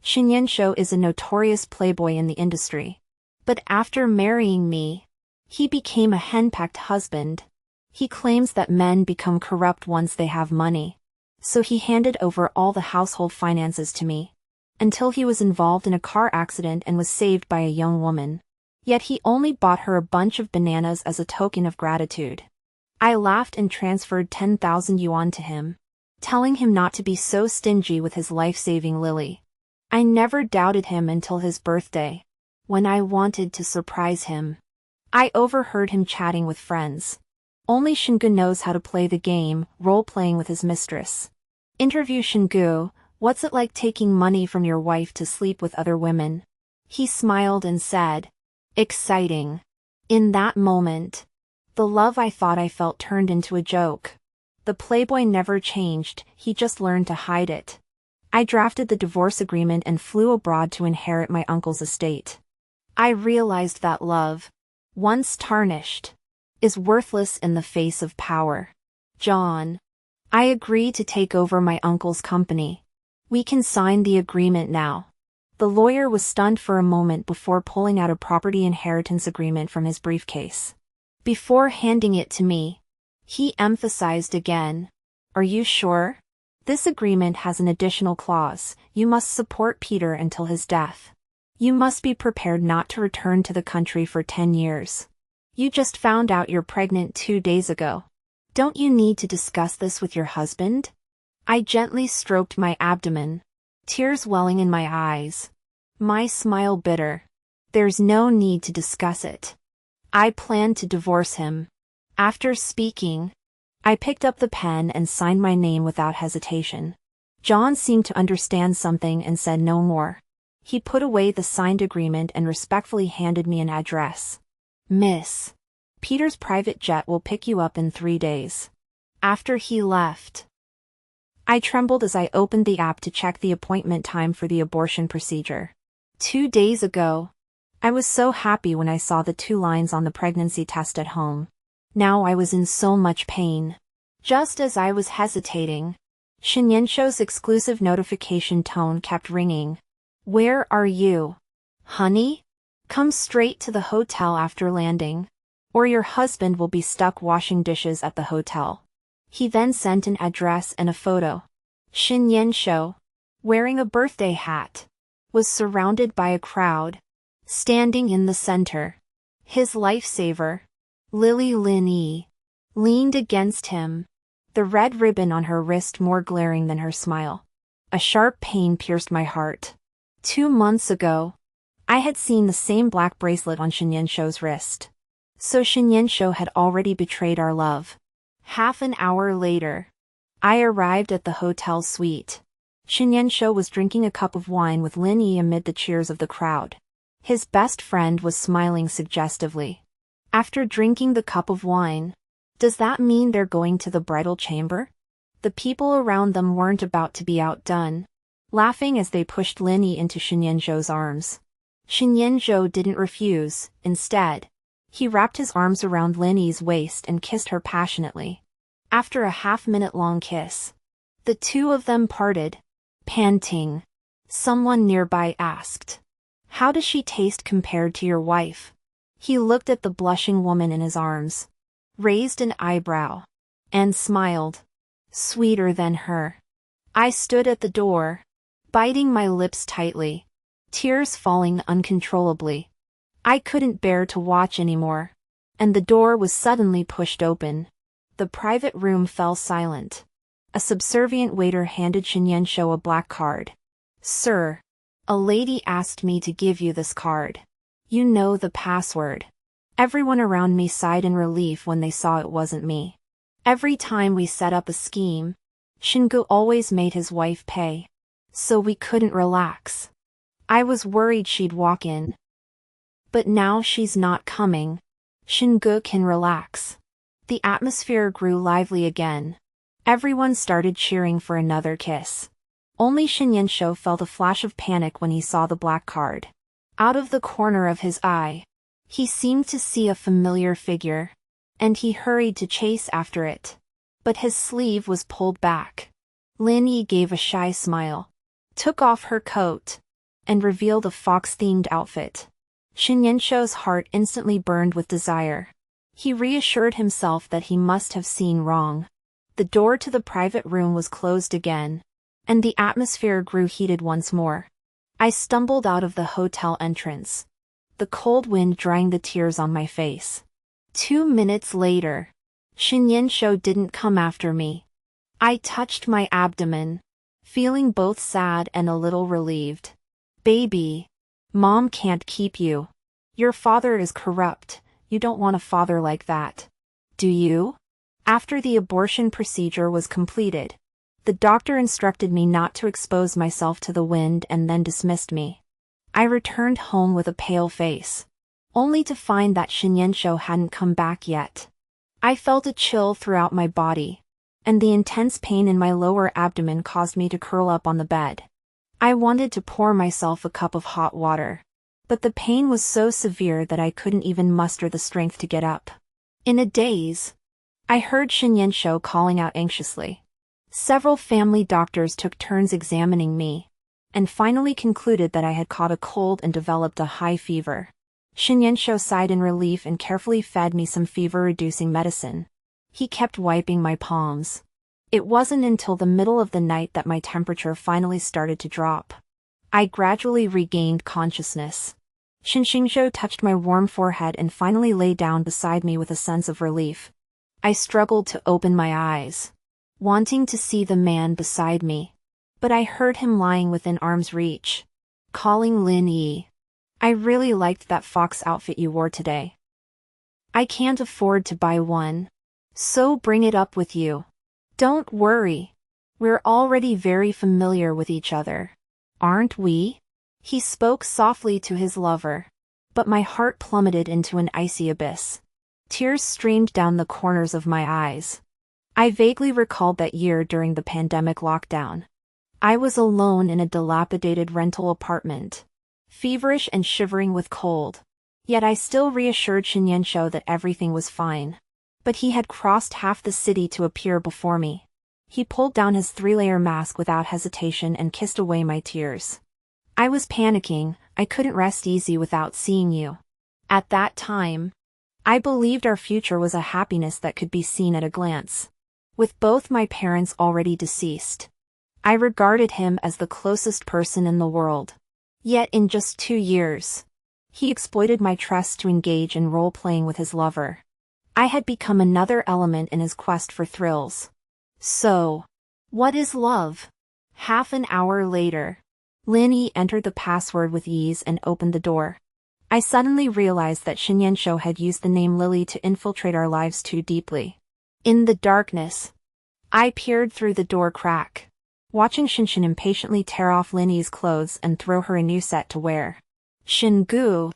Shinyen is a notorious playboy in the industry. But after marrying me, he became a henpecked husband. He claims that men become corrupt once they have money. So he handed over all the household finances to me. Until he was involved in a car accident and was saved by a young woman. Yet he only bought her a bunch of bananas as a token of gratitude. I laughed and transferred 10,000 yuan to him, telling him not to be so stingy with his life-saving Lily. I never doubted him until his birthday, when I wanted to surprise him. I overheard him chatting with friends. Only Shingu knows how to play the game, role-playing with his mistress. Interview Shingu, what's it like taking money from your wife to sleep with other women? He smiled and said, exciting. In that moment, the love I thought I felt turned into a joke. The playboy never changed, he just learned to hide it. I drafted the divorce agreement and flew abroad to inherit my uncle's estate. I realized that love, once tarnished, is worthless in the face of power. John, I agree to take over my uncle's company. We can sign the agreement now. The lawyer was stunned for a moment before pulling out a property inheritance agreement from his briefcase. Before handing it to me, he emphasized again, are you sure? This agreement has an additional clause, you must support Peter until his death. You must be prepared not to return to the country for 10 years. You just found out you're pregnant 2 days ago. Don't you need to discuss this with your husband? I gently stroked my abdomen, tears welling in my eyes. My smile bitter. There's no need to discuss it. I plan to divorce him. After speaking, I picked up the pen and signed my name without hesitation. John seemed to understand something and said no more. He put away the signed agreement and respectfully handed me an address. Miss, Peter's private jet will pick you up in 3 days. After he left, I trembled as I opened the app to check the appointment time for the abortion procedure. 2 days ago, I was so happy when I saw the 2 lines on the pregnancy test at home. Now I was in so much pain. Just as I was hesitating, Shinyensho's exclusive notification tone kept ringing. Where are you? Honey? Come straight to the hotel after landing, or your husband will be stuck washing dishes at the hotel. He then sent an address and a photo. Shinyensho, wearing a birthday hat, was surrounded by a crowd. Standing in the center, his lifesaver, Lily Lin Yi, leaned against him, the red ribbon on her wrist more glaring than her smile. A sharp pain pierced my heart. 2 months ago, I had seen the same black bracelet on Shinyensho's wrist. So Shinyensho had already betrayed our love. Half an hour later, I arrived at the hotel suite. Shinyensho was drinking a cup of wine with Lin Yi amid the cheers of the crowd. His best friend was smiling suggestively. After drinking the cup of wine, does that mean they're going to the bridal chamber? The people around them weren't about to be outdone, laughing as they pushed Lin Yi into Shinyensho's arms. Shinyensho didn't refuse, instead, he wrapped his arms around Lin Yi's waist and kissed her passionately. After a half-minute-long kiss, the 2 of them parted, panting. Someone nearby asked, how does she taste compared to your wife? He looked at the blushing woman in his arms, raised an eyebrow, and smiled. Sweeter than her. I stood at the door, biting my lips tightly, tears falling uncontrollably. I couldn't bear to watch anymore, and the door was suddenly pushed open. The private room fell silent. A subservient waiter handed Shinyensho a black card. Sir, a lady asked me to give you this card. You know the password. Everyone around me sighed in relief when they saw it wasn't me. Every time we set up a scheme, Shingu always made his wife pay. So we couldn't relax. I was worried she'd walk in. But now she's not coming. Shingu can relax. The atmosphere grew lively again. Everyone started cheering for another kiss. Only Shinyensho felt a flash of panic when he saw the black card. Out of the corner of his eye, he seemed to see a familiar figure, and he hurried to chase after it. But his sleeve was pulled back. Lin Yi gave a shy smile, took off her coat, and revealed a fox-themed outfit. Shinyansho's heart instantly burned with desire. He reassured himself that he must have seen wrong. The door to the private room was closed again, and the atmosphere grew heated once more. I stumbled out of the hotel entrance, the cold wind drying the tears on my face. 2 minutes later, Shinyansho didn't come after me. I touched my abdomen, feeling both sad and a little relieved. Baby, Mom can't keep you. Your father is corrupt. You don't want a father like that. Do you? After the abortion procedure was completed, the doctor instructed me not to expose myself to the wind and then dismissed me. I returned home with a pale face, only to find that Shinyansho hadn't come back yet. I felt a chill throughout my body, and the intense pain in my lower abdomen caused me to curl up on the bed. I wanted to pour myself a cup of hot water, but the pain was so severe that I couldn't even muster the strength to get up. In a daze, I heard Shinyansho calling out anxiously. Several family doctors took turns examining me, and finally concluded that I had caught a cold and developed a high fever. Shinyansho sighed in relief and carefully fed me some fever-reducing medicine. He kept wiping my palms. It wasn't until the middle of the night that my temperature finally started to drop. I gradually regained consciousness. Shinyansho touched my warm forehead and finally lay down beside me with a sense of relief. I struggled to open my eyes, wanting to see the man beside me, but I heard him lying within arm's reach, calling Lin Yi. I really liked that fox outfit you wore today. I can't afford to buy one, so bring it up with you. Don't worry. We're already very familiar with each other, aren't we? He spoke softly to his lover, but my heart plummeted into an icy abyss. Tears streamed down the corners of my eyes. I vaguely recalled that year during the pandemic lockdown. I was alone in a dilapidated rental apartment, feverish and shivering with cold. Yet I still reassured Shinyansho that everything was fine. But he had crossed half the city to appear before me. He pulled down his 3-layer mask without hesitation and kissed away my tears. I was panicking. I couldn't rest easy without seeing you. At that time, I believed our future was a happiness that could be seen at a glance. With both my parents already deceased, I regarded him as the closest person in the world. Yet in just 2 years, he exploited my trust to engage in role-playing with his lover. I had become another element in his quest for thrills. So, what is love? Half an hour later, Lin Yi entered the password with ease and opened the door. I suddenly realized that Shinyansho had used the name Lily to infiltrate our lives too deeply. In the darkness, I peered through the door crack, watching Shinshin impatiently tear off Lin Yi's clothes and throw her a new set to wear. Shingu,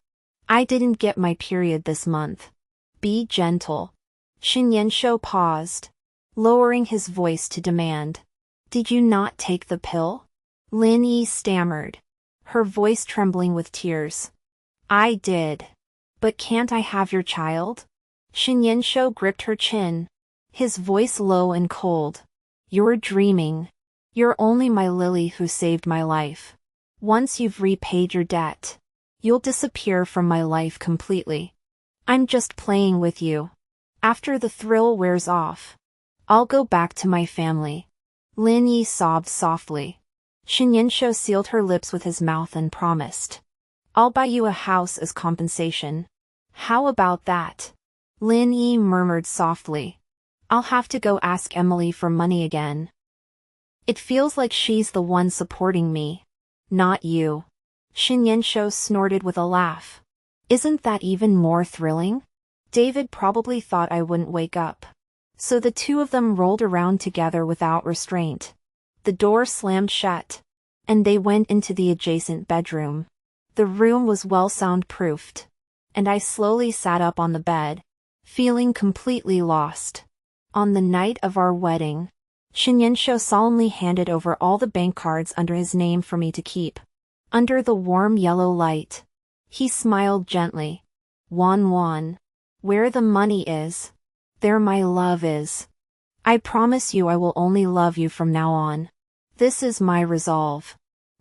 I didn't get my period this month. Be gentle. Shinyansho paused, lowering his voice to demand. Did you not take the pill? Lin Yi stammered, her voice trembling with tears. I did. But can't I have your child? Shinyansho gripped her chin, his voice low and cold. You're dreaming. You're only my Lily who saved my life. Once you've repaid your debt, you'll disappear from my life completely. I'm just playing with you. After the thrill wears off, I'll go back to my family. Lin Yi sobbed softly. Shinyansho sealed her lips with his mouth and promised. I'll buy you a house as compensation. How about that? Lin Yi murmured softly. I'll have to go ask Emily for money again. It feels like she's the one supporting me, not you. Shinyansho snorted with a laugh. Isn't that even more thrilling? David probably thought I wouldn't wake up. So the two of them rolled around together without restraint. The door slammed shut, and they went into the adjacent bedroom. The room was well soundproofed, and I slowly sat up on the bed, feeling completely lost. On the night of our wedding, Shinyansho solemnly handed over all the bank cards under his name for me to keep. Under the warm yellow light, he smiled gently. Wan, where the money is, there my love is. I promise you I will only love you from now on. This is my resolve.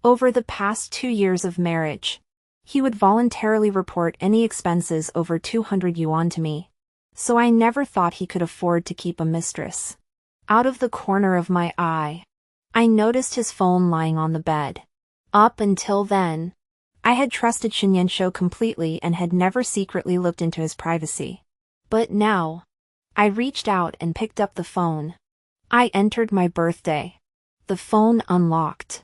Over the past 2 years of marriage, he would voluntarily report any expenses over 200 yuan to me. So I never thought he could afford to keep a mistress. Out of the corner of my eye, I noticed his phone lying on the bed. Up until then, I had trusted Shen Yanshou completely and had never secretly looked into his privacy. But now, I reached out and picked up the phone. I entered my birthday. The phone unlocked.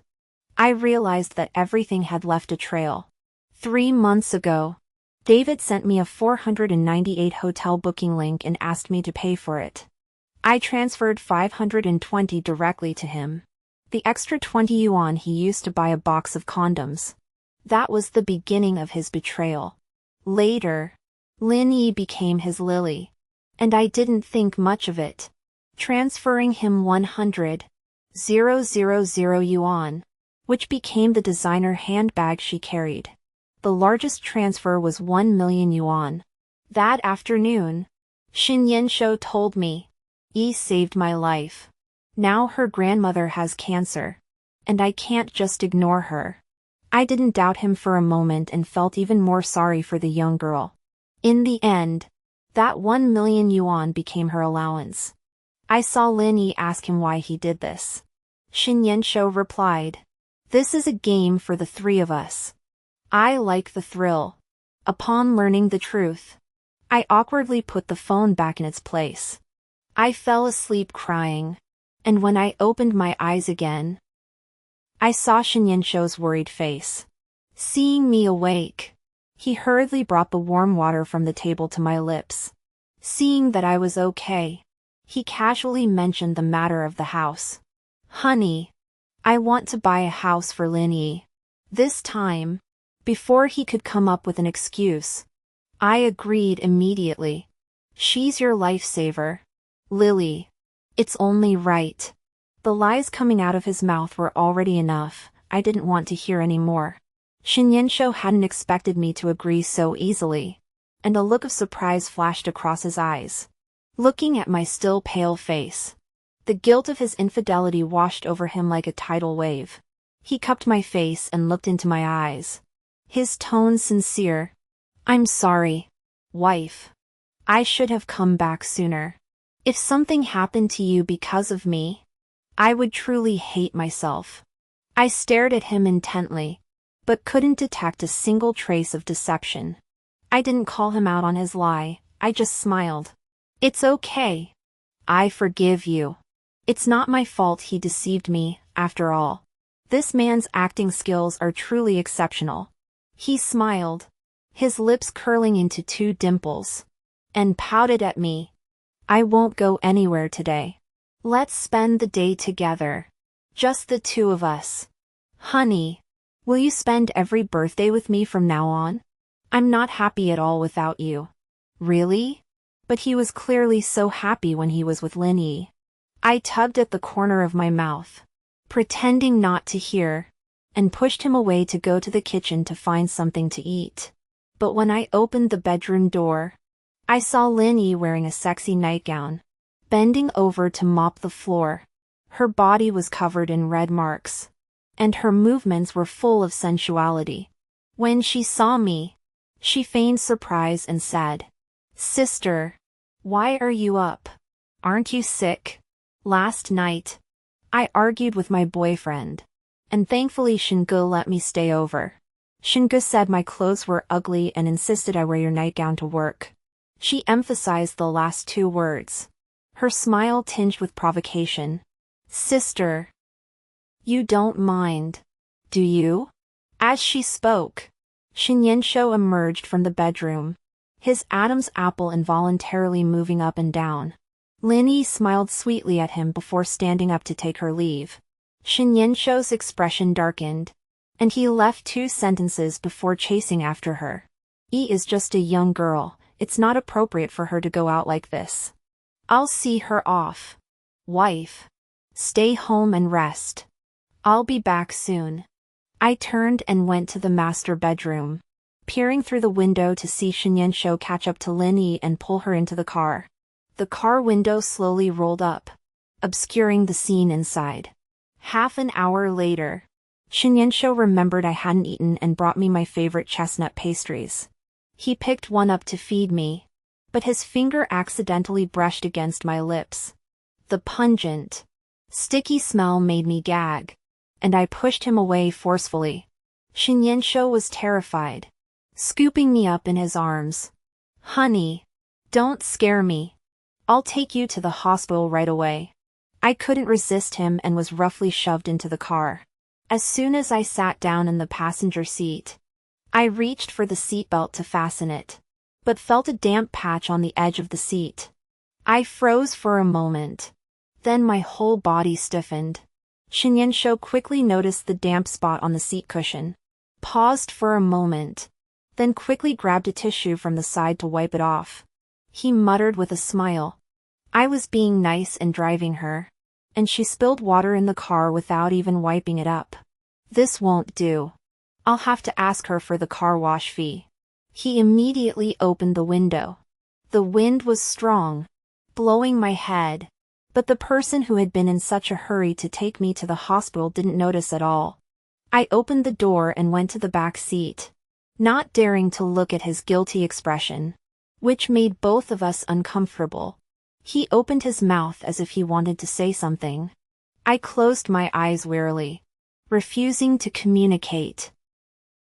I realized that everything had left a trail. 3 months ago, David sent me a 498 hotel booking link and asked me to pay for it. I transferred 520 directly to him. The extra 20 yuan he used to buy a box of condoms. That was the beginning of his betrayal. Later, Lin Yi became his Lily. And I didn't think much of it. Transferring him 100,000 yuan, which became the designer handbag she carried. The largest transfer was 1 million yuan. That afternoon, Shen Yanshou told me, "Yi saved my life. Now her grandmother has cancer. And I can't just ignore her." I didn't doubt him for a moment and felt even more sorry for the young girl. In the end, that 1 million yuan became her allowance. I saw Lin Yi ask him why he did this. Shen Yanshou replied, "This is a game for the three of us. I like the thrill." Upon learning the truth, I awkwardly put the phone back in its place. I fell asleep crying, and when I opened my eyes again, I saw Shen Yanshou's worried face. Seeing me awake, he hurriedly brought the warm water from the table to my lips. Seeing that I was okay, he casually mentioned the matter of the house. "Honey, I want to buy a house for Lin Yi." This time, before he could come up with an excuse, I agreed immediately. "She's your lifesaver, Lily. It's only right." The lies coming out of his mouth were already enough. I didn't want to hear any more. Shen Yanshou hadn't expected me to agree so easily, and a look of surprise flashed across his eyes. Looking at my still pale face, the guilt of his infidelity washed over him like a tidal wave. He cupped my face and looked into my eyes. His tone sincere. "I'm sorry, wife. I should have come back sooner. If something happened to you because of me, I would truly hate myself." I stared at him intently, but couldn't detect a single trace of deception. I didn't call him out on his lie, I just smiled. "It's okay. I forgive you. It's not my fault he deceived me, after all. This man's acting skills are truly exceptional." He smiled, his lips curling into 2 dimples, and pouted at me. "I won't go anywhere today. Let's spend the day together. Just the 2 of us. Honey, will you spend every birthday with me from now on? I'm not happy at all without you." "Really?" But he was clearly so happy when he was with Lin Yi. I tugged at the corner of my mouth, pretending not to hear, and pushed him away to go to the kitchen to find something to eat. But when I opened the bedroom door, I saw Lin Yi wearing a sexy nightgown, bending over to mop the floor. Her body was covered in red marks, and her movements were full of sensuality. When she saw me, she feigned surprise and said, "Sister, why are you up? Aren't you sick? Last night, I argued with my boyfriend, and thankfully Shinge let me stay over." Shinge said my clothes were ugly and insisted I wear your nightgown to work. She emphasized the last 2 words. Her smile tinged with provocation. "Sister, you don't mind, do you?" As she spoke, Shen Yanshou emerged from the bedroom, his Adam's apple involuntarily moving up and down. Lin Yi smiled sweetly at him before standing up to take her leave. Shen Yanshou's expression darkened, and he left 2 sentences before chasing after her. "Yi is just a young girl. It's not appropriate for her to go out like this. I'll see her off. Wife, stay home and rest. I'll be back soon." I turned and went to the master bedroom, peering through the window to see Shen Yanshou catch up to Lin Yi and pull her into the car. The car window slowly rolled up, obscuring the scene inside. Half an hour later, Shinyansho remembered I hadn't eaten and brought me my favorite chestnut pastries. He picked one up to feed me, but his finger accidentally brushed against my lips. The pungent, sticky smell made me gag, and I pushed him away forcefully. Shinyansho was terrified, scooping me up in his arms. "Honey, don't scare me. I'll take you to the hospital right away." I couldn't resist him and was roughly shoved into the car. As soon as I sat down in the passenger seat, I reached for the seatbelt to fasten it, but felt a damp patch on the edge of the seat. I froze for a moment. Then my whole body stiffened. Shinyansho quickly noticed the damp spot on the seat cushion, paused for a moment, then quickly grabbed a tissue from the side to wipe it off. He muttered with a smile. I was being nice and driving her, and she spilled water in the car without even wiping it up. This won't do. I'll have to ask her for the car wash fee. He immediately opened the window. The wind was strong, blowing my head, but the person who had been in such a hurry to take me to the hospital didn't notice at all. I opened the door and went to the back seat, not daring to look at his guilty expression, which made both of us uncomfortable. He opened his mouth as if he wanted to say something. I closed my eyes wearily, refusing to communicate.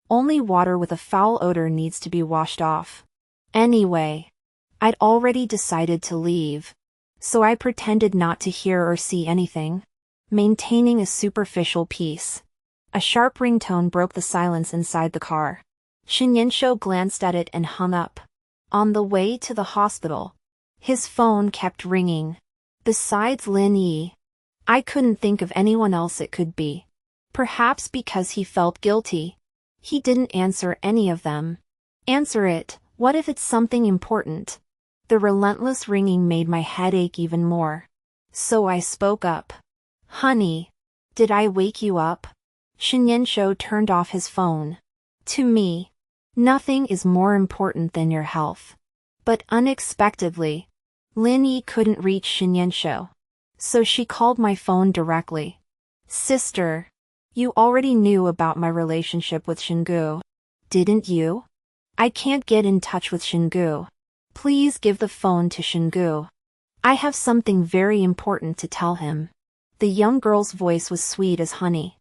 Only water with a foul odor needs to be washed off. Anyway, I'd already decided to leave, so I pretended not to hear or see anything, maintaining a superficial peace. A sharp ringtone broke the silence inside the car. Shinyansho glanced at it and hung up. On the way to the hospital, his phone kept ringing. Besides Lin Yi, I couldn't think of anyone else it could be. Perhaps because he felt guilty, he didn't answer any of them. Answer it, what if it's something important? The relentless ringing made my head ache even more. So I spoke up. "Honey, did I wake you up?" Shinyansho turned off his phone. To me, nothing is more important than your health. But unexpectedly, Lin Yi couldn't reach Shinyansho, so she called my phone directly. "Sister, you already knew about my relationship with Shingu, didn't you? I can't get in touch with Shingu. Please give the phone to Shingu. I have something very important to tell him." The young girl's voice was sweet as honey.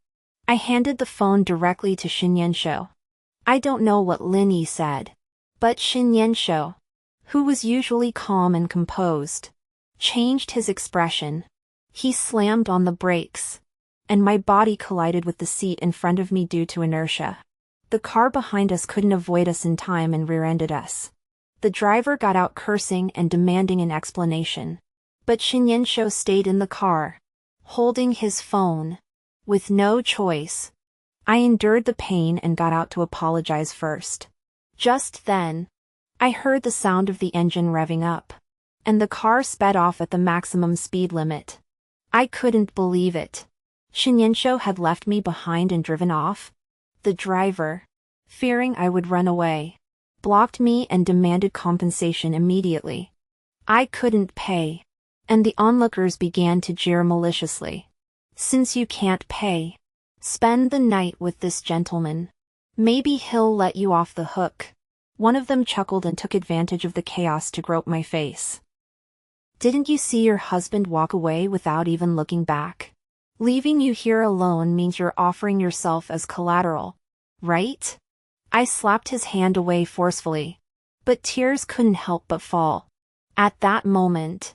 I handed the phone directly to Shinyansho. I don't know what Lin Yi said, but Shinyansho, who was usually calm and composed, changed his expression. He slammed on the brakes, and my body collided with the seat in front of me due to inertia. The car behind us couldn't avoid us in time and rear-ended us. The driver got out cursing and demanding an explanation, but Shinyansho stayed in the car, holding his phone. With no choice, I endured the pain and got out to apologize first. Just then, I heard the sound of the engine revving up, and the car sped off at the maximum speed limit. I couldn't believe it. Shinyansho had left me behind and driven off. The driver, fearing I would run away, blocked me and demanded compensation immediately. I couldn't pay, and the onlookers began to jeer maliciously. "Since you can't pay, spend the night with this gentleman. Maybe he'll let you off the hook." One of them chuckled and took advantage of the chaos to grope my face. "Didn't you see your husband walk away without even looking back? Leaving you here alone means you're offering yourself as collateral, right?" I slapped his hand away forcefully, but tears couldn't help but fall. At that moment,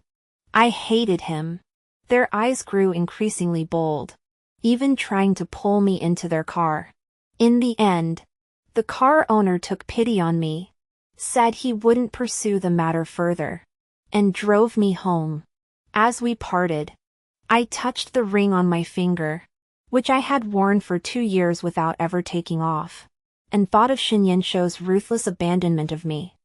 I hated him. Their eyes grew increasingly bold, even trying to pull me into their car. In the end, the car owner took pity on me, said he wouldn't pursue the matter further, and drove me home. As we parted, I touched the ring on my finger, which I had worn for 2 years without ever taking off, and thought of Shinyansho's ruthless abandonment of me.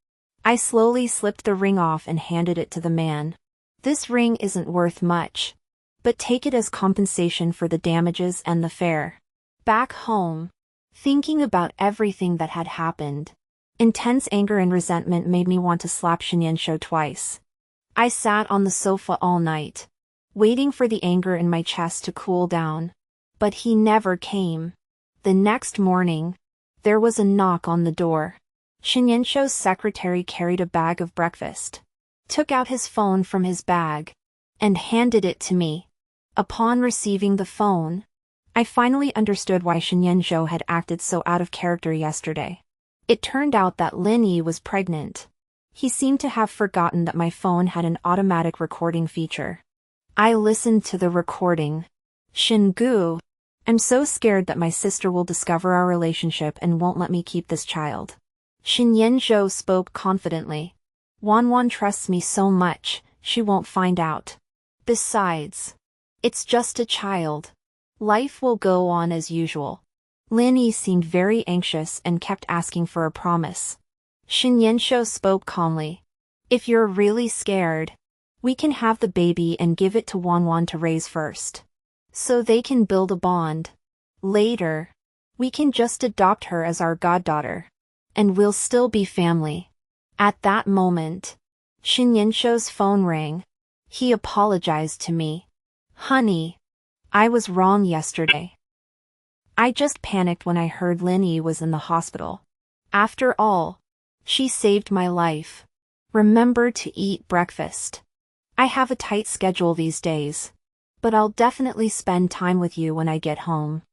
I slowly slipped the ring off and handed it to the man. "This ring isn't worth much, but take it as compensation for the damages and the fare." Back home, thinking about everything that had happened, intense anger and resentment made me want to slap Shinyansho twice. I sat on the sofa all night, waiting for the anger in my chest to cool down, but he never came. The next morning, there was a knock on the door. Shinyenshou's secretary carried a bag of breakfast, took out his phone from his bag, and handed it to me. Upon receiving the phone, I finally understood why Shinyenshou had acted so out of character yesterday. It turned out that Linny was pregnant. He seemed to have forgotten that my phone had an automatic recording feature. I listened to the recording. Shingu, I'm so scared that my sister will discover our relationship and won't let me keep this child. Shinyenshou spoke confidently. Wanwan trusts me so much, she won't find out. Besides, it's just a child. Life will go on as usual. Linny seemed very anxious and kept asking for a promise. Shinyenshou spoke calmly. If you're really scared, we can have the baby and give it to Wanwan to raise first, so they can build a bond. Later, we can just adopt her as our goddaughter, and we'll still be family. At that moment, Shinyenshou's phone rang. He apologized to me. Honey, I was wrong yesterday. I just panicked when I heard Linny was in the hospital. After all, she saved my life. Remember to eat breakfast. I have a tight schedule these days, but I'll definitely spend time with you when I get home.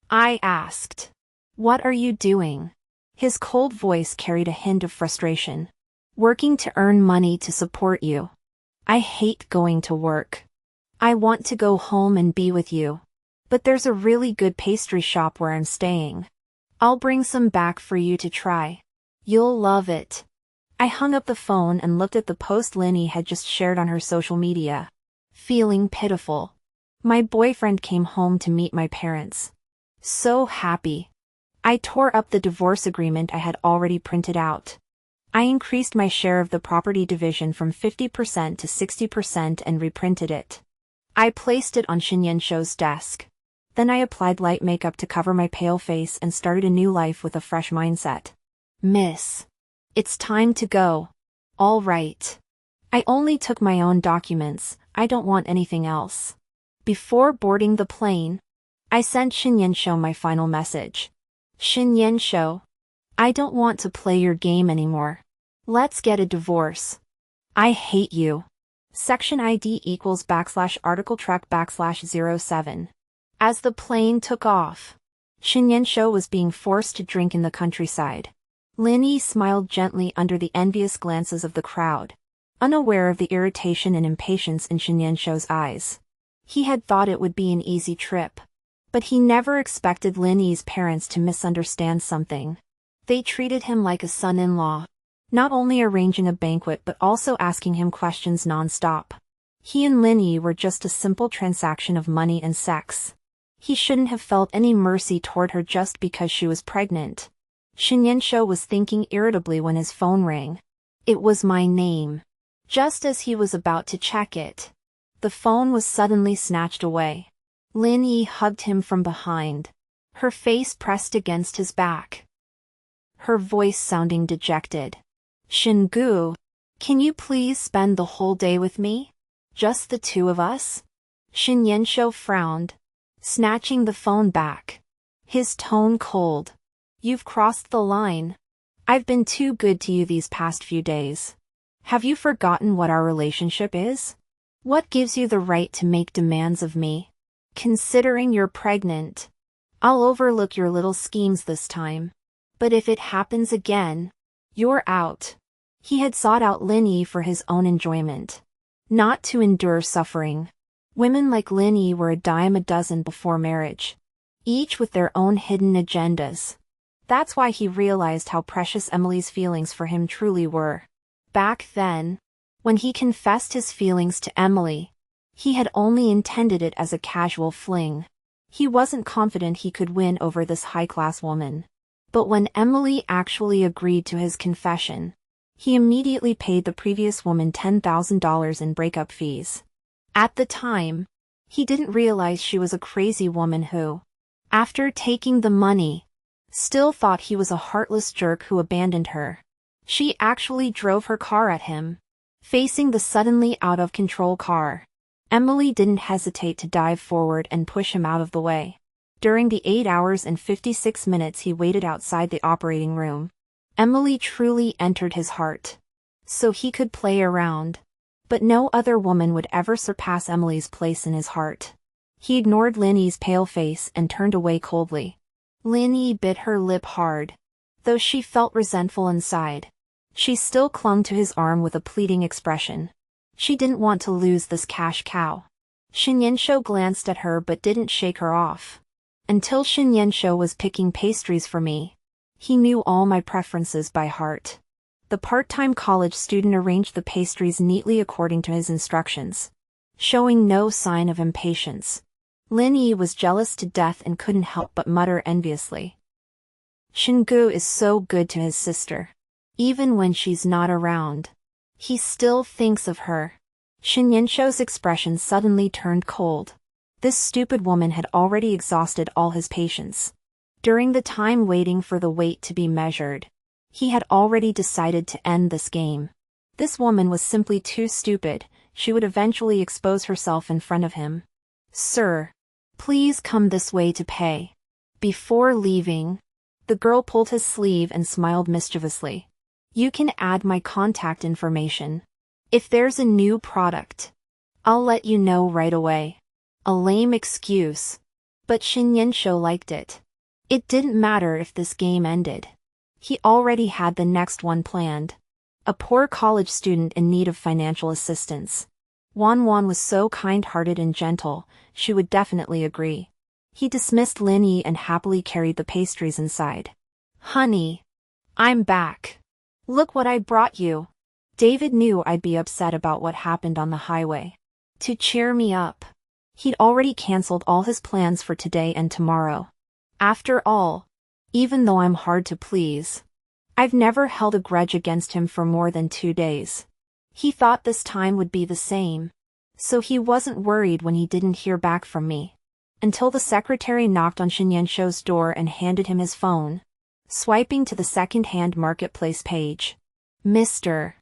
I asked, what are you doing? His cold voice carried a hint of frustration. Working to earn money to support you. I hate going to work. I want to go home and be with you. But there's a really good pastry shop where I'm staying. I'll bring some back for you to try. You'll love it. I hung up the phone and looked at the post Linny had just shared on her social media. Feeling pitiful. My boyfriend came home to meet my parents. So happy. I tore up the divorce agreement I had already printed out. I increased my share of the property division from 50% to 60% and reprinted it. I placed it on Shinyenshou's desk. Then I applied light makeup to cover my pale face and started a new life with a fresh mindset. Miss, it's time to go. All right. I only took my own documents, I don't want anything else. Before boarding the plane, I sent Shinyenshou my final message. Shinyenshou, I don't want to play your game anymore. Let's get a divorce. I hate you. Section ID equals /article track /07. As the plane took off, Shinyenshou was being forced to drink in the countryside. Linny smiled gently under the envious glances of the crowd, unaware of the irritation and impatience in Shinyenshou's eyes. He had thought it would be an easy trip, but he never expected Linny's parents to misunderstand something. They treated him like a son-in-law, not only arranging a banquet but also asking him questions non-stop. He and Linny were just a simple transaction of money and sex. He shouldn't have felt any mercy toward her just because she was pregnant. Shinyenshou was thinking irritably when his phone rang. It was my name. Just as he was about to check it, the phone was suddenly snatched away. Linny hugged him from behind, her face pressed against his back, her voice sounding dejected. Shingu, can you please spend the whole day with me? Just the two of us? Shinyenshou frowned, snatching the phone back, his tone cold. You've crossed the line. I've been too good to you these past few days. Have you forgotten what our relationship is? What gives you the right to make demands of me? Considering you're pregnant, I'll overlook your little schemes this time. But if it happens again, you're out. He had sought out Linny for his own enjoyment, not to endure suffering. Women like Linny were a dime a dozen before marriage, each with their own hidden agendas. That's why he realized how precious Emily's feelings for him truly were. Back then, when he confessed his feelings to Emily, he had only intended it as a casual fling. He wasn't confident he could win over this high-class woman. But when Emily actually agreed to his confession, he immediately paid the previous woman $10,000 in breakup fees. At the time, he didn't realize she was a crazy woman who, after taking the money, still thought he was a heartless jerk who abandoned her. She actually drove her car at him. Facing the suddenly out-of-control car, Emily didn't hesitate to dive forward and push him out of the way. During the 8 hours and 56 minutes he waited outside the operating room, Emily truly entered his heart. So he could play around. But no other woman would ever surpass Emily's place in his heart. He ignored Linny's pale face and turned away coldly. Linny bit her lip hard. Though she felt resentful inside, she still clung to his arm with a pleading expression. She didn't want to lose this cash cow. Shin Yensho glanced at her but didn't shake her off. Until Shin Yensho was picking pastries for me, he knew all my preferences by heart. The part-time college student arranged the pastries neatly according to his instructions, showing no sign of impatience. Lin Yi was jealous to death and couldn't help but mutter enviously. Shingu is so good to his sister. Even when she's not around, he still thinks of her. Shin Yensho's expression suddenly turned cold. This stupid woman had already exhausted all his patience. During the time waiting for the weight to be measured, he had already decided to end this game. This woman was simply too stupid. She would eventually expose herself in front of him. Sir, please come this way to pay. Before leaving, the girl pulled his sleeve and smiled mischievously. You can add my contact information. If there's a new product, I'll let you know right away. A lame excuse. But Shin Yensho liked it. It didn't matter if this game ended. He already had the next one planned. A poor college student in need of financial assistance. Wan Wan was so kind-hearted and gentle, she would definitely agree. He dismissed Lin Yi and happily carried the pastries inside. Honey, I'm back. Look what I brought you. David knew I'd be upset about what happened on the highway. To cheer me up, he'd already canceled all his plans for today and tomorrow. After all, even though I'm hard to please, I've never held a grudge against him for more than 2 days. He thought this time would be the same, so he wasn't worried when he didn't hear back from me. Until the secretary knocked on Shin Yensho's door and handed him his phone. Swiping to the second-hand marketplace page. Mr.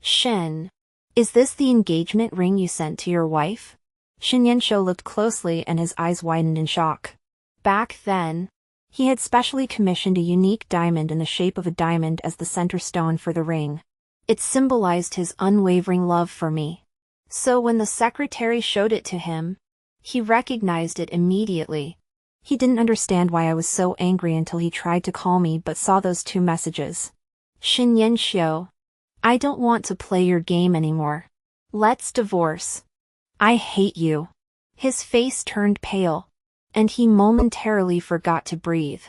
Shin, is this the engagement ring you sent to your wife? Shin Yensho looked closely and his eyes widened in shock. Back then, he had specially commissioned a unique diamond in the shape of a diamond as the center stone for the ring. It symbolized his unwavering love for me. So when the secretary showed it to him, he recognized it immediately. He didn't understand why I was so angry until he tried to call me but saw those 2 messages. Shin Yensho, I don't want to play your game anymore. Let's divorce. I hate you. His face turned pale, and he momentarily forgot to breathe.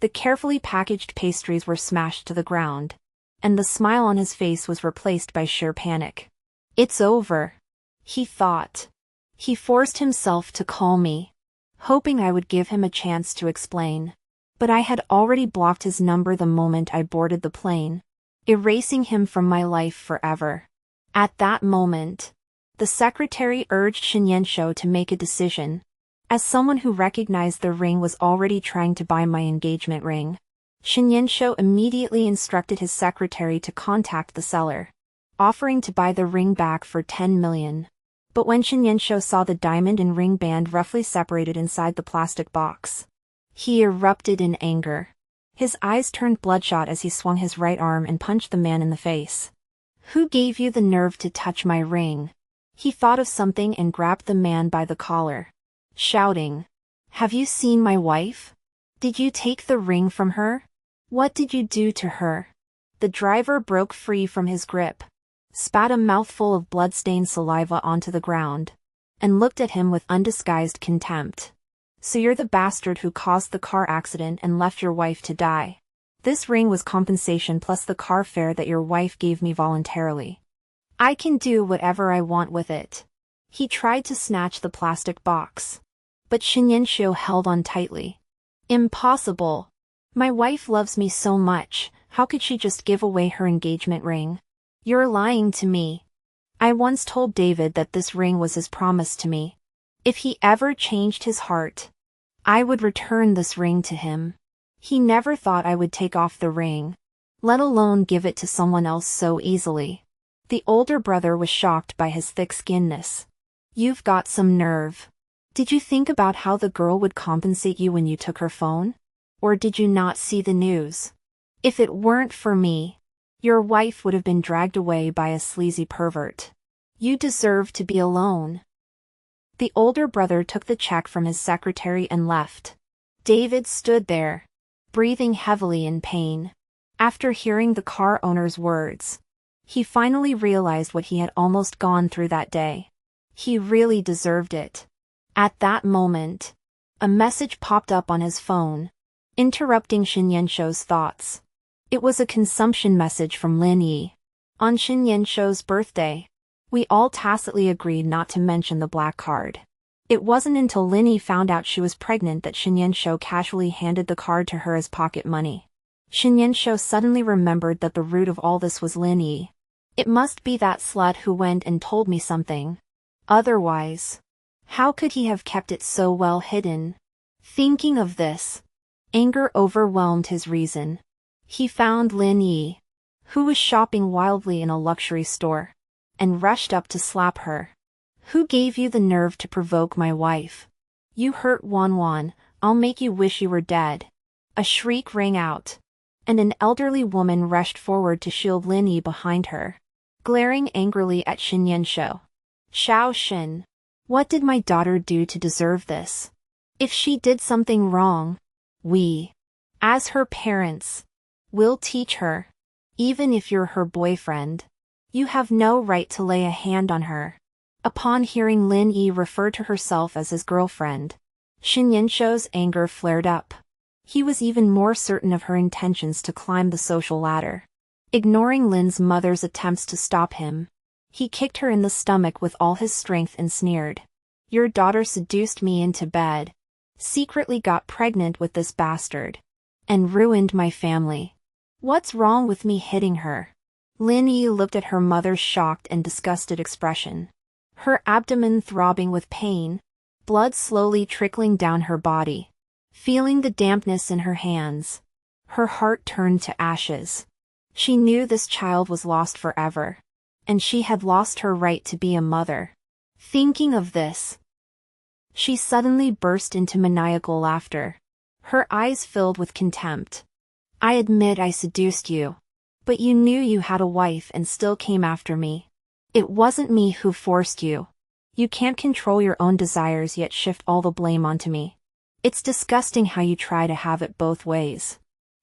The carefully packaged pastries were smashed to the ground, and the smile on his face was replaced by sheer panic. It's over, he thought. He forced himself to call me, hoping I would give him a chance to explain. But I had already blocked his number the moment I boarded the plane, erasing him from my life forever. At that moment, the secretary urged Shin Yensho to make a decision. As someone who recognized the ring was already trying to buy my engagement ring, Shin Yensho immediately instructed his secretary to contact the seller, offering to buy the ring back for 10 million. But when Shin Yensho saw the diamond and ring band roughly separated inside the plastic box, he erupted in anger. His eyes turned bloodshot as he swung his right arm and punched the man in the face. Who gave you the nerve to touch my ring? He thought of something and grabbed the man by the collar, shouting, Have you seen my wife? Did you take the ring from her? What did you do to her? The driver broke free from his grip, spat a mouthful of blood-stained saliva onto the ground, and looked at him with undisguised contempt. So you're the bastard who caused the car accident and left your wife to die. This ring was compensation plus the car fare that your wife gave me voluntarily. I can do whatever I want with it. He tried to snatch the plastic box, but Shin Yensho held on tightly. Impossible. My wife loves me so much, how could she just give away her engagement ring? You're lying to me. I once told David that this ring was his promise to me. If he ever changed his heart, I would return this ring to him. He never thought I would take off the ring, let alone give it to someone else so easily. The older brother was shocked by his thick-skinnedness. You've got some nerve. Did you think about how the girl would compensate you when you took her phone? Or did you not see the news? If it weren't for me, your wife would have been dragged away by a sleazy pervert. You deserve to be alone. The older brother took the check from his secretary and left. David stood there, breathing heavily in pain. After hearing the car owner's words, he finally realized what he had almost gone through that day. He really deserved it. At that moment, a message popped up on his phone, interrupting Shinyenshou's thoughts. It was a consumption message from Lin Yi. On Shinyenshou's birthday, we all tacitly agreed not to mention the black card. It wasn't until Lin Yi found out she was pregnant that Shinyenshou casually handed the card to her as pocket money. Shinyenshou suddenly remembered that the root of all this was Lin Yi. It must be that slut who went and told me something. Otherwise, how could he have kept it so well hidden? Thinking of this, anger overwhelmed his reason. He found Lin Yi, who was shopping wildly in a luxury store, and rushed up to slap her. Who gave you the nerve to provoke my wife? You hurt Wan, I'll make you wish you were dead. A shriek rang out, and an elderly woman rushed forward to shield Lin Yi behind her, glaring angrily at Shinyenshou. Xiao Shin, what did my daughter do to deserve this? If she did something wrong, we, as her parents, will teach her. Even if you're her boyfriend, you have no right to lay a hand on her. Upon hearing Lin Yi refer to herself as his girlfriend, Shinyenshou's anger flared up. He was even more certain of her intentions to climb the social ladder. Ignoring Lin's mother's attempts to stop him, he kicked her in the stomach with all his strength and sneered. Your daughter seduced me into bed, secretly got pregnant with this bastard, and ruined my family. What's wrong with me hitting her? Lin Yi looked at her mother's shocked and disgusted expression. Her abdomen throbbing with pain, blood slowly trickling down her body. Feeling the dampness in her hands, her heart turned to ashes. She knew this child was lost forever, and she had lost her right to be a mother. Thinking of this, she suddenly burst into maniacal laughter. Her eyes filled with contempt. I admit I seduced you, but you knew you had a wife and still came after me. It wasn't me who forced you. You can't control your own desires yet shift all the blame onto me. It's disgusting how you try to have it both ways.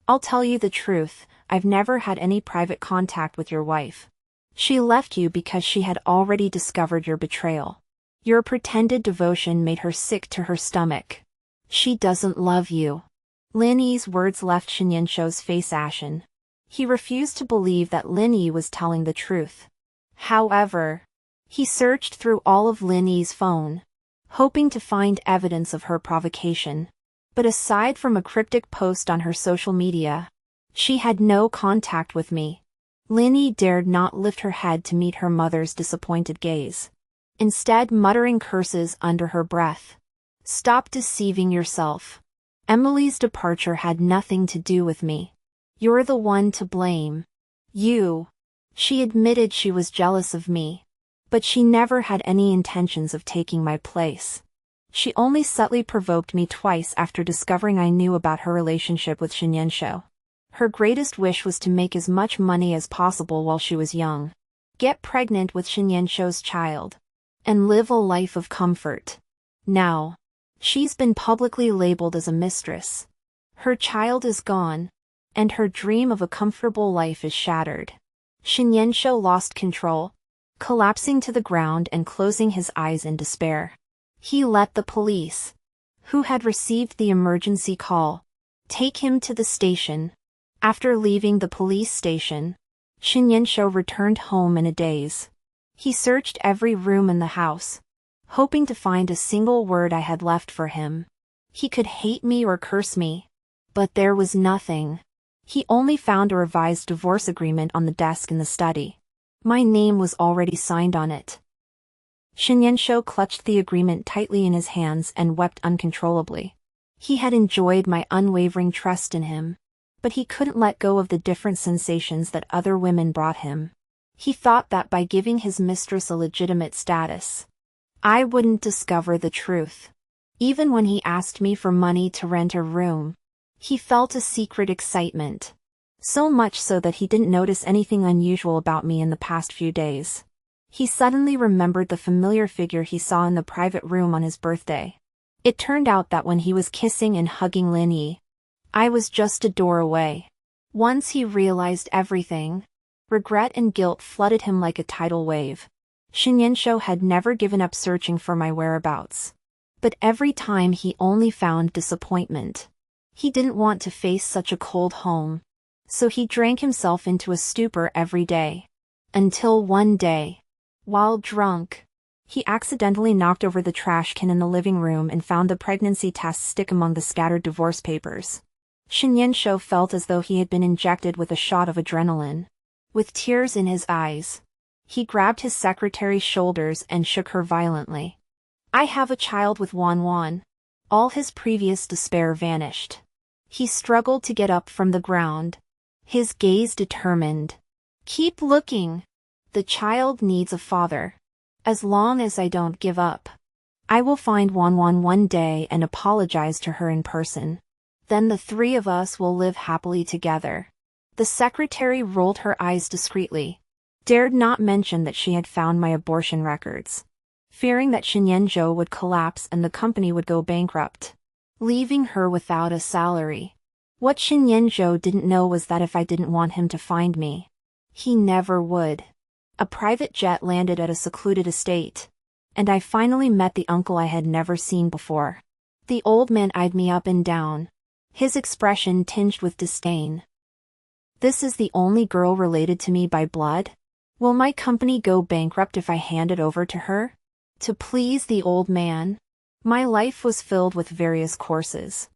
I'll tell you the truth, I've never had any private contact with your wife. She left you because she had already discovered your betrayal. Your pretended devotion made her sick to her stomach. She doesn't love you. Lin Yi's words left Shinyenshou's face ashen. He refused to believe that Lin Yi was telling the truth. However, he searched through all of Lin Yi's phone, hoping to find evidence of her provocation. But aside from a cryptic post on her social media, she had no contact with me. Lin Yi dared not lift her head to meet her mother's disappointed gaze, instead muttering curses under her breath. Stop deceiving yourself. Emily's departure had nothing to do with me. You're the one to blame. You. She admitted she was jealous of me, but she never had any intentions of taking my place. She only subtly provoked me twice after discovering I knew about her relationship with Shinyenshou. Her greatest wish was to make as much money as possible while she was young, get pregnant with Shinyenshou's child, and live a life of comfort. Now, she's been publicly labeled as a mistress. Her child is gone, and her dream of a comfortable life is shattered. Shinyenshou lost control, collapsing to the ground and closing his eyes in despair. He let the police, who had received the emergency call, take him to the station. After leaving the police station, Shinyenshou returned home in a daze. He searched every room in the house, hoping to find a single word I had left for him. He could hate me or curse me, but there was nothing. He only found a revised divorce agreement on the desk in the study. My name was already signed on it. Shinyenshou clutched the agreement tightly in his hands and wept uncontrollably. He had enjoyed my unwavering trust in him, but he couldn't let go of the different sensations that other women brought him. He thought that by giving his mistress a legitimate status, I wouldn't discover the truth. Even when he asked me for money to rent a room, he felt a secret excitement. So much so that he didn't notice anything unusual about me in the past few days. He suddenly remembered the familiar figure he saw in the private room on his birthday. It turned out that when he was kissing and hugging Lin Yi, I was just a door away. Once he realized everything, regret and guilt flooded him like a tidal wave. Shinyanshou had never given up searching for my whereabouts. But every time he only found disappointment. He didn't want to face such a cold home. So he drank himself into a stupor every day. Until one day, while drunk, he accidentally knocked over the trash can in the living room and found the pregnancy test stick among the scattered divorce papers. Shinyanshou felt as though he had been injected with a shot of adrenaline. With tears in his eyes, he grabbed his secretary's shoulders and shook her violently. I have a child with Wan. All his previous despair vanished. He struggled to get up from the ground, his gaze determined. Keep looking. The child needs a father. As long as I don't give up, I will find Wan one day and apologize to her in person. Then the three of us will live happily together. The secretary rolled her eyes discreetly, dared not mention that she had found my abortion records, fearing that Shinyanshou would collapse and the company would go bankrupt, leaving her without a salary. What Shinyanshou didn't know was that if I didn't want him to find me, he never would. A private jet landed at a secluded estate, and I finally met the uncle I had never seen before. The old man eyed me up and down, his expression tinged with disdain. This is the only girl related to me by blood? Will my company go bankrupt if I hand it over to her? To please the old man, my life was filled with various courses.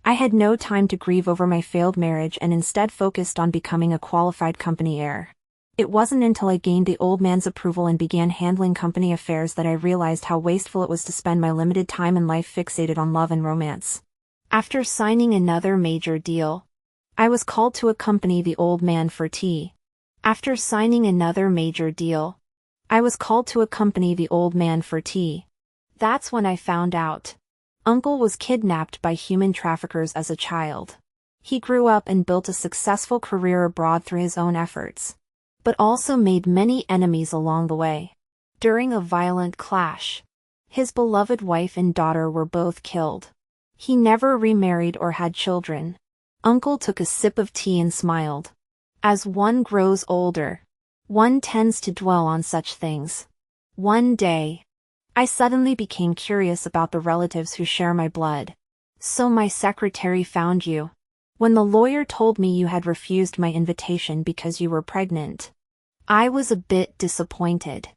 I had no time to grieve over my failed marriage and instead focused on becoming a qualified company heir. It wasn't until I gained the old man's approval and began handling company affairs that I realized how wasteful it was to spend my limited time and life fixated on love and romance. After signing another major deal, I was called to accompany the old man for tea. After signing another major deal, I was called to accompany the old man for tea. That's when I found out. Uncle was kidnapped by human traffickers as a child. He grew up and built a successful career abroad through his own efforts, but also made many enemies along the way. During a violent clash, his beloved wife and daughter were both killed. He never remarried or had children. Uncle took a sip of tea and smiled. As one grows older, one tends to dwell on such things. One day, I suddenly became curious about the relatives who share my blood. So my secretary found you. When the lawyer told me you had refused my invitation because you were pregnant, I was a bit disappointed.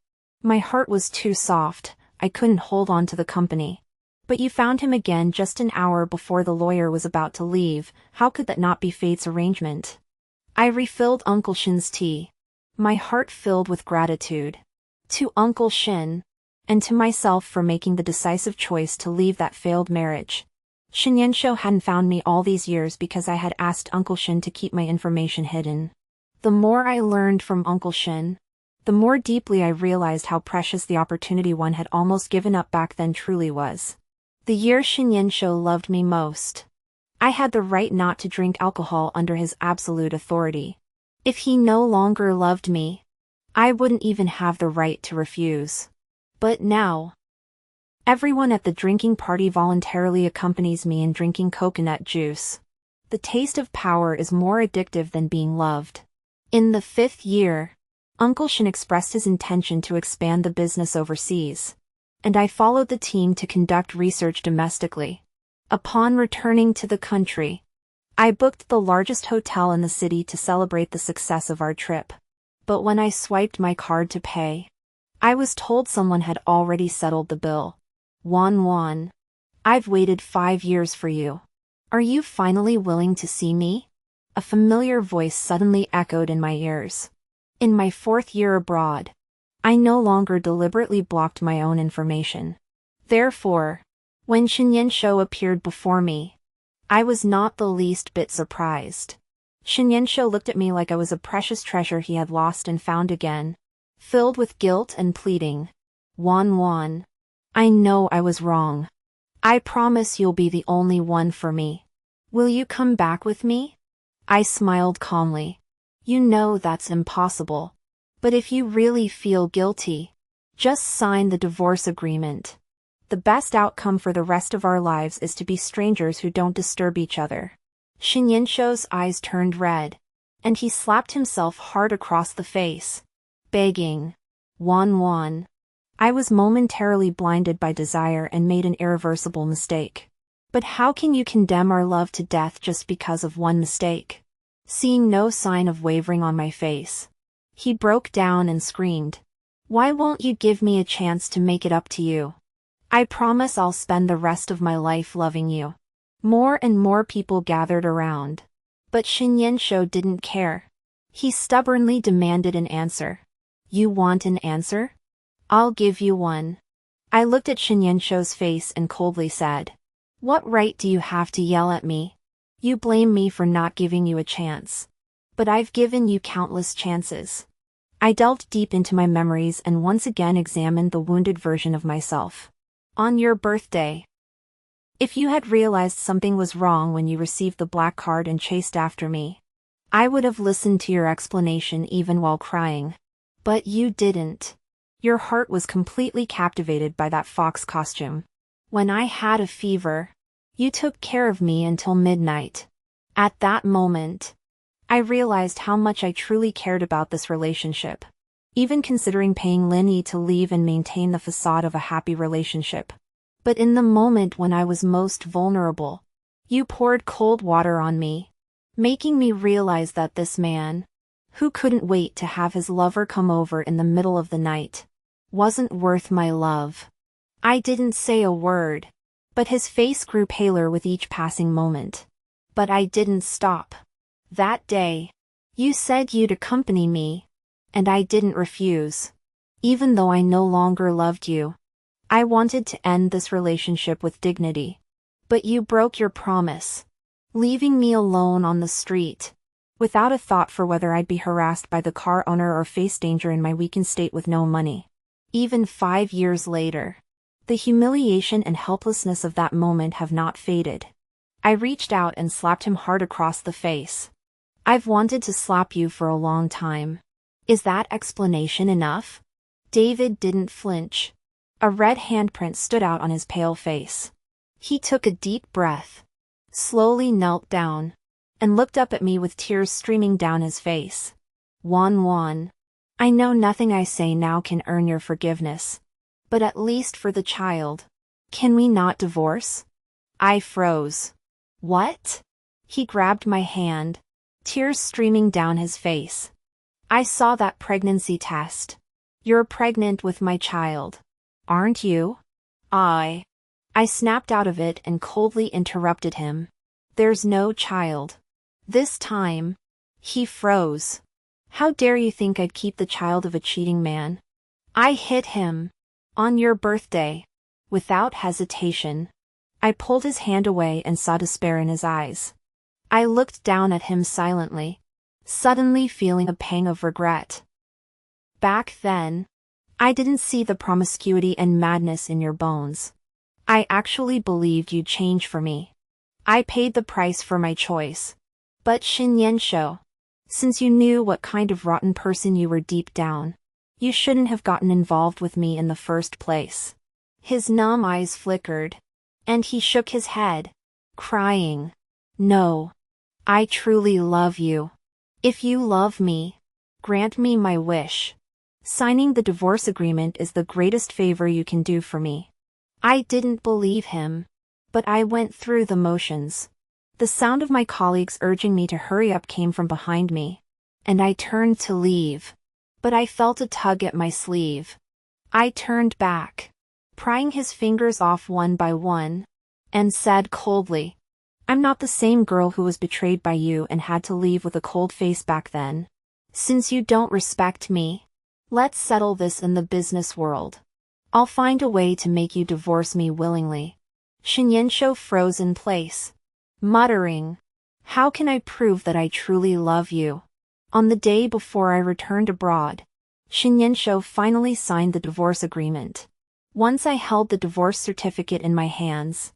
My heart was too soft, I couldn't hold on to the company. But you found him again just an hour before the lawyer was about to leave. How could that not be fate's arrangement? I refilled Uncle Shin's tea, my heart filled with gratitude. To Uncle Shin, and to myself for making the decisive choice to leave that failed marriage. Shinyanshou hadn't found me all these years because I had asked Uncle Shin to keep my information hidden. The more I learned from Uncle Shin, the more deeply I realized how precious the opportunity one had almost given up back then truly was. The year Shinyanshou loved me most, I had the right not to drink alcohol under his absolute authority. If he no longer loved me, I wouldn't even have the right to refuse. But now, everyone at the drinking party voluntarily accompanies me in drinking coconut juice. The taste of power is more addictive than being loved. In the 5th year, Uncle Shin expressed his intention to expand the business overseas, and I followed the team to conduct research domestically. Upon returning to the country, I booked the largest hotel in the city to celebrate the success of our trip. But when I swiped my card to pay, I was told someone had already settled the bill. Wan, I've waited 5 years for you. Are you finally willing to see me? A familiar voice suddenly echoed in my ears. In my 4th year abroad, I no longer deliberately blocked my own information. Therefore, when Shinyanshou appeared before me, I was not the least bit surprised. Shinyanshou looked at me like I was a precious treasure he had lost and found again, filled with guilt and pleading. Wan, I know I was wrong. I promise you'll be the only one for me. Will you come back with me? I smiled calmly. You know that's impossible. But if you really feel guilty, just sign the divorce agreement. The best outcome for the rest of our lives is to be strangers who don't disturb each other. Shinyinsho's eyes turned red, and he slapped himself hard across the face, begging, Wan. I was momentarily blinded by desire and made an irreversible mistake. But how can you condemn our love to death just because of one mistake? Seeing no sign of wavering on my face, he broke down and screamed. Why won't you give me a chance to make it up to you? I promise I'll spend the rest of my life loving you. More and more people gathered around. But Shinyinsho didn't care. He stubbornly demanded an answer. You want an answer? I'll give you one. I looked at Shinyinsho's face and coldly said, What right do you have to yell at me? You blame me for not giving you a chance. But I've given you countless chances. I delved deep into my memories and once again examined the wounded version of myself. On your birthday. If you had realized something was wrong when you received the black card and chased after me, I would have listened to your explanation even while crying. But you didn't. Your heart was completely captivated by that fox costume. When I had a fever, you took care of me until midnight. At that moment, I realized how much I truly cared about this relationship, even considering paying Linny to leave and maintain the facade of a happy relationship. But in the moment when I was most vulnerable, you poured cold water on me, making me realize that this man, who couldn't wait to have his lover come over in the middle of the night, wasn't worth my love. I didn't say a word, but his face grew paler with each passing moment. But I didn't stop. That day, you said you'd accompany me, and I didn't refuse. Even though I no longer loved you, I wanted to end this relationship with dignity. But you broke your promise, leaving me alone on the street, without a thought for whether I'd be harassed by the car owner or face danger in my weakened state with no money. Even 5 years later, the humiliation and helplessness of that moment have not faded. I reached out and slapped him hard across the face. I've wanted to slap you for a long time. Is that explanation enough? David didn't flinch. A red handprint stood out on his pale face. He took a deep breath, slowly knelt down, and looked up at me with tears streaming down his face. Wan, I know nothing I say now can earn your forgiveness. But at least for the child, can we not divorce? I froze. What? He grabbed my hand, tears streaming down his face. I saw that pregnancy test. You're pregnant with my child, aren't you? I snapped out of it and coldly interrupted him. There's no child. This time, he froze. How dare you think I'd keep the child of a cheating man? I hit him. On your birthday. Without hesitation, I pulled his hand away and saw despair in his eyes. I looked down at him silently, suddenly feeling a pang of regret. Back then, I didn't see the promiscuity and madness in your bones. I actually believed you'd change for me. I paid the price for my choice. But Shinyinsho, since you knew what kind of rotten person you were deep down, you shouldn't have gotten involved with me in the first place. His numb eyes flickered, and he shook his head, crying. No. I truly love you. If you love me, grant me my wish. Signing the divorce agreement is the greatest favor you can do for me. I didn't believe him, but I went through the motions. The sound of my colleagues urging me to hurry up came from behind me, and I turned to leave. But I felt a tug at my sleeve. I turned back, prying his fingers off one by one, and said coldly, I'm not the same girl who was betrayed by you and had to leave with a cold face back then. Since you don't respect me, let's settle this in the business world. I'll find a way to make you divorce me willingly. Shinyinsho froze in place, muttering, How can I prove that I truly love you? On the day before I returned abroad, Shinyinsho finally signed the divorce agreement. Once I held the divorce certificate in my hands,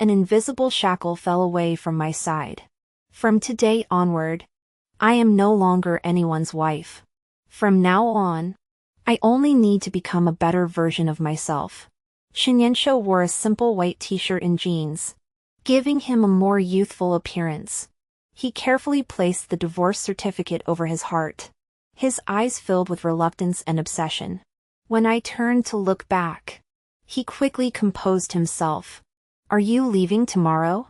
An invisible shackle fell away from my side. From today onward, I am no longer anyone's wife. From now on, I only need to become a better version of myself. Shinyansho wore a simple white t-shirt and jeans, giving him a more youthful appearance. He carefully placed the divorce certificate over his heart, his eyes filled with reluctance and obsession. When I turned to look back, he quickly composed himself. "Are you leaving tomorrow?"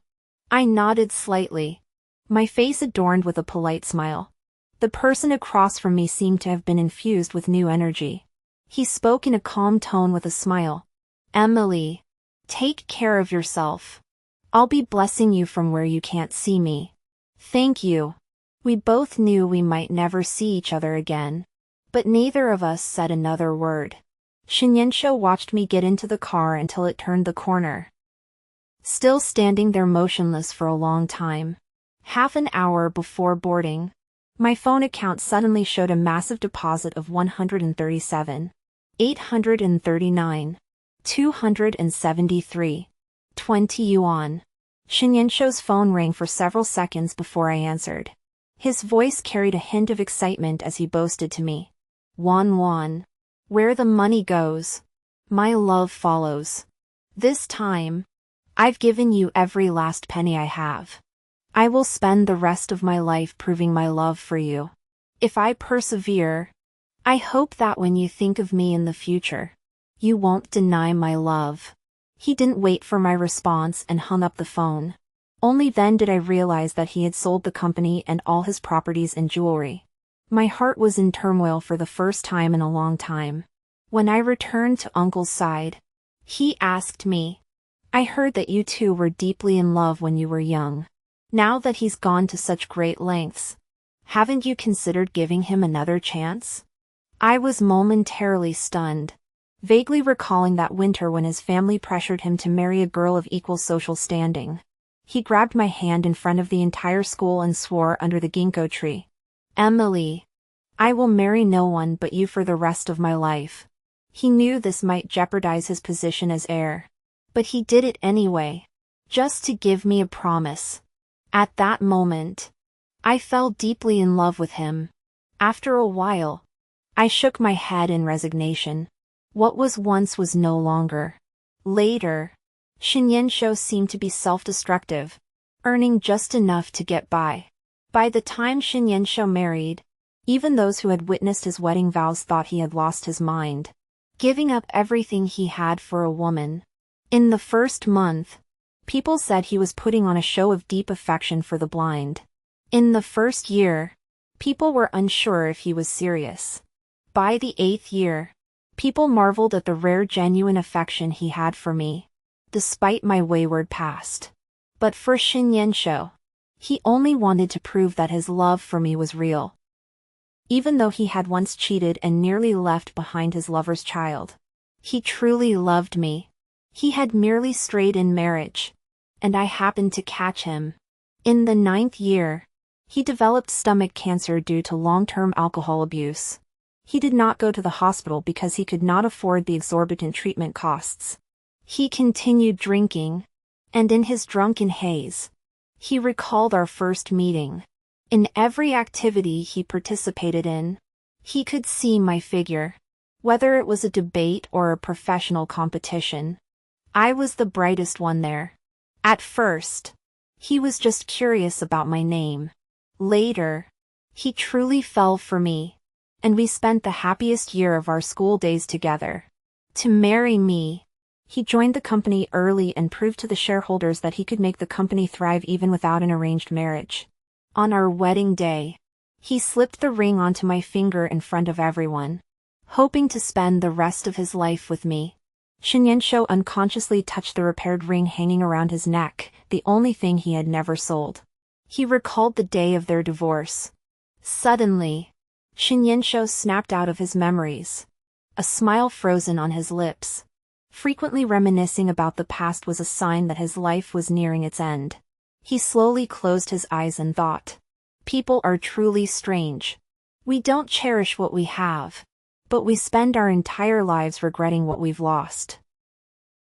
I nodded slightly, my face adorned with a polite smile. The person across from me seemed to have been infused with new energy. He spoke in a calm tone with a smile. "Emily, take care of yourself. I'll be blessing you from where you can't see me." "Thank you." We both knew we might never see each other again, but neither of us said another word. Shinyansho watched me get into the car until it turned the corner, still standing there motionless for a long time. Half an hour before boarding, my phone account suddenly showed a massive deposit of 137,839, 273, 20 yuan. Shinyansho's phone rang for several seconds before I answered. His voice carried a hint of excitement as he boasted to me. "Wan, where the money goes, my love follows. This time, I've given you every last penny I have. I will spend the rest of my life proving my love for you. If I persevere, I hope that when you think of me in the future, you won't deny my love." He didn't wait for my response and hung up the phone. Only then did I realize that he had sold the company and all his properties and jewelry. My heart was in turmoil for the first time in a long time. When I returned to Uncle's side, he asked me, "I heard that you two were deeply in love when you were young. Now that he's gone to such great lengths, haven't you considered giving him another chance?" I was momentarily stunned, vaguely recalling that winter when his family pressured him to marry a girl of equal social standing. He grabbed my hand in front of the entire school and swore under the ginkgo tree. "Emily, I will marry no one but you for the rest of my life." He knew this might jeopardize his position as heir, but he did it anyway, just to give me a promise. At that moment, I fell deeply in love with him. After a while, I shook my head in resignation. What was once was no longer. Later, Shinyansho seemed to be self-destructive, earning just enough to get by. By the time Shinyansho married, even those who had witnessed his wedding vows thought he had lost his mind, giving up everything he had for a woman. In the first month, people said he was putting on a show of deep affection for the blind. In the first year, people were unsure if he was serious. By the 8th year, people marveled at the rare genuine affection he had for me, despite my wayward past. But for Shinyansho, he only wanted to prove that his love for me was real. Even though he had once cheated and nearly left behind his lover's child, he truly loved me. He had merely strayed in marriage, and I happened to catch him. In the 9th year, he developed stomach cancer due to long-term alcohol abuse. He did not go to the hospital because he could not afford the exorbitant treatment costs. He continued drinking, and in his drunken haze, he recalled our first meeting. In every activity he participated in, he could see my figure. Whether it was a debate or a professional competition, I was the brightest one there. At first, he was just curious about my name. Later, he truly fell for me, and we spent the happiest year of our school days together. To marry me, he joined the company early and proved to the shareholders that he could make the company thrive even without an arranged marriage. On our wedding day, he slipped the ring onto my finger in front of everyone, hoping to spend the rest of his life with me. Shinyansho unconsciously touched the repaired ring hanging around his neck, the only thing he had never sold. He recalled the day of their divorce. Suddenly, Shinyansho snapped out of his memories, a smile frozen on his lips. Frequently reminiscing about the past was a sign that his life was nearing its end. He slowly closed his eyes and thought, "People are truly strange. We don't cherish what we have, but we spend our entire lives regretting what we've lost."